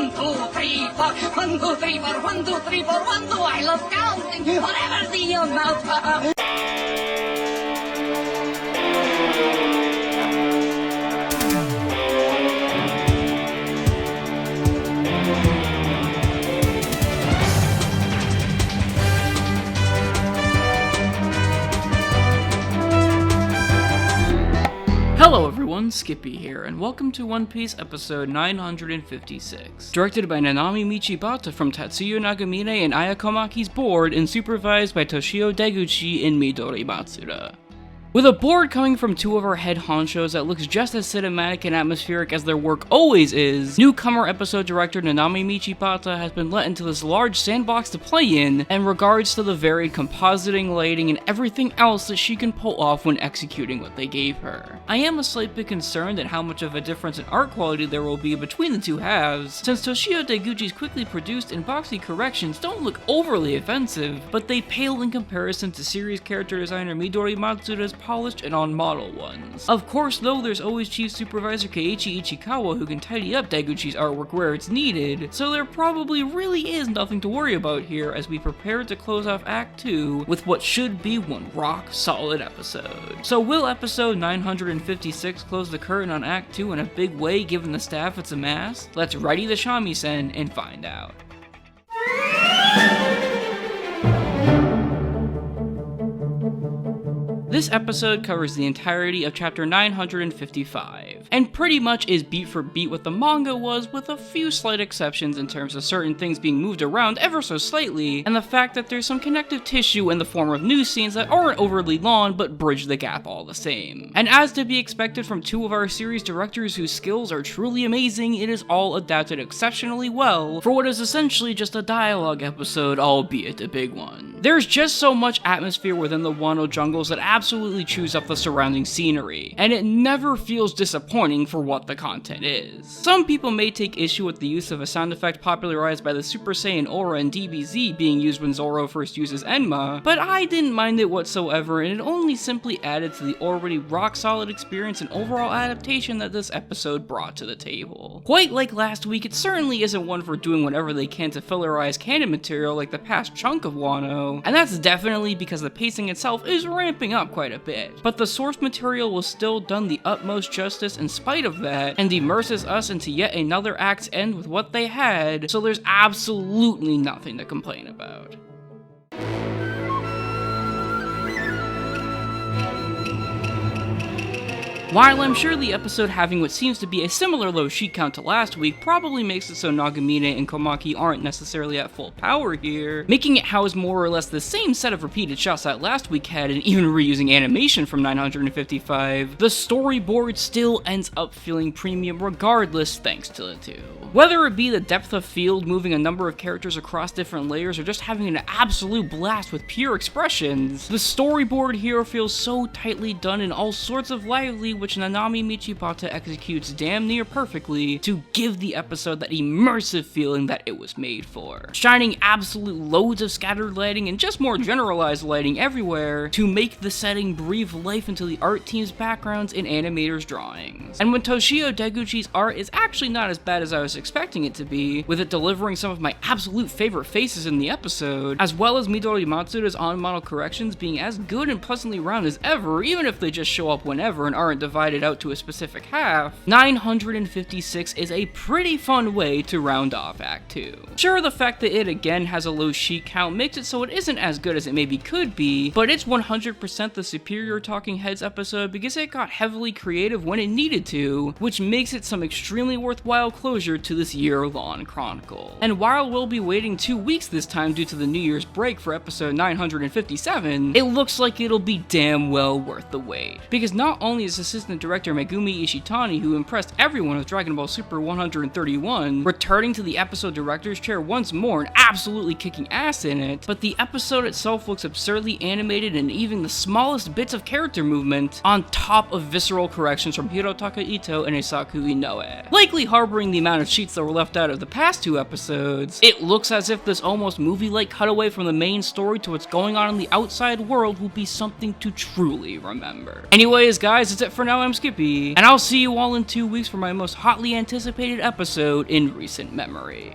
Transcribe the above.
1, 2, 3, 4. 1, 2, 3, 4. 1, 2, 3, 4. 1, 2. I love counting. Whatever the amount. Hello everyone, Skippy here, and welcome to One Piece episode 956. Directed by Nanami Michibata from Tatsuya Nagamine and Ayakomaki's board, and supervised by Toshio Deguchi and Midori Matsuda. With a board coming from two of our head honchos that looks just as cinematic and atmospheric as their work always is, newcomer episode director Nanami Michibata has been let into this large sandbox to play in regards to the varied compositing, lighting, and everything else that she can pull off when executing what they gave her. I am a slight bit concerned at how much of a difference in art quality there will be between the two halves, since Toshio Deguchi's quickly produced and boxy corrections don't look overly offensive, but they pale in comparison to series character designer Midori Matsuda's polished and on-model ones. Of course though, there's always Chief Supervisor Keiichi Ichikawa who can tidy up Deguchi's artwork where it's needed, so there probably really is nothing to worry about here as we prepare to close off Act 2 with what should be one rock-solid episode. So will episode 956 close the curtain on Act 2 in a big way given the staff it's amassed? Let's ready the shamisen and find out. This episode covers the entirety of chapter 955, and pretty much is beat for beat what the manga was, with a few slight exceptions in terms of certain things being moved around ever so slightly, and the fact that there's some connective tissue in the form of news scenes that aren't overly long but bridge the gap all the same. And as to be expected from two of our series directors whose skills are truly amazing, it is all adapted exceptionally well for what is essentially just a dialogue episode, albeit a big one. There's just so much atmosphere within the Wano jungles that absolutely chews up the surrounding scenery, and it never feels disappointing for what the content is. Some people may take issue with the use of a sound effect popularized by the Super Saiyan Aura and DBZ being used when Zoro first uses Enma, but I didn't mind it whatsoever, and it only simply added to the already rock-solid experience and overall adaptation that this episode brought to the table. Quite like last week, it certainly isn't one for doing whatever they can to fillerize canon material like the past chunk of Wano, and that's definitely because the pacing itself is ramping up quite a bit. But the source material was still done the utmost justice in spite of that, and immerses us into yet another act's end with what they had, so there's absolutely nothing to complain about. While I'm sure the episode having what seems to be a similar low sheet count to last week probably makes it so Nagamine and Komaki aren't necessarily at full power here, making it house more or less the same set of repeated shots that last week had and even reusing animation from 955, the storyboard still ends up feeling premium regardless thanks to the two. Whether it be the depth of field, moving a number of characters across different layers, or just having an absolute blast with pure expressions, the storyboard here feels so tightly done and all sorts of lively, which Nanami Michibata executes damn near perfectly to give the episode that immersive feeling that it was made for. Shining absolute loads of scattered lighting and just more generalized lighting everywhere to make the setting breathe life into the art team's backgrounds and animators' drawings. And when Toshio Deguchi's art is actually not as bad as I was expecting it to be, with it delivering some of my absolute favorite faces in the episode, as well as Midori Matsuda's on-model corrections being as good and pleasantly round as ever, even if they just show up whenever and aren't divided out to a specific half, 956 is a pretty fun way to round off Act 2. Sure, the fact that it again has a low sheet count makes it so it isn't as good as it maybe could be, but it's 100% the superior Talking Heads episode because it got heavily creative when it needed to, which makes it some extremely worthwhile closure to this year-long chronicle. And while we'll be waiting 2 weeks this time due to the New Year's break for episode 957, it looks like it'll be damn well worth the wait. Because not only is assistant director Megumi Ishitani, who impressed everyone with Dragon Ball Super 131, returning to the episode director's chair once more and absolutely kicking ass in it, but the episode itself looks absurdly animated and even the smallest bits of character movement, on top of visceral corrections from Hirotaka Ito and Eisaku Inoue. Likely harboring the amount of sheets that were left out of the past 2 episodes, it looks as if this almost movie-like cutaway from the main story to what's going on in the outside world will be something to truly remember. Anyways guys, that's it for now. now I'm Skippy, and I'll see you all in 2 weeks for my most hotly anticipated episode in recent memory.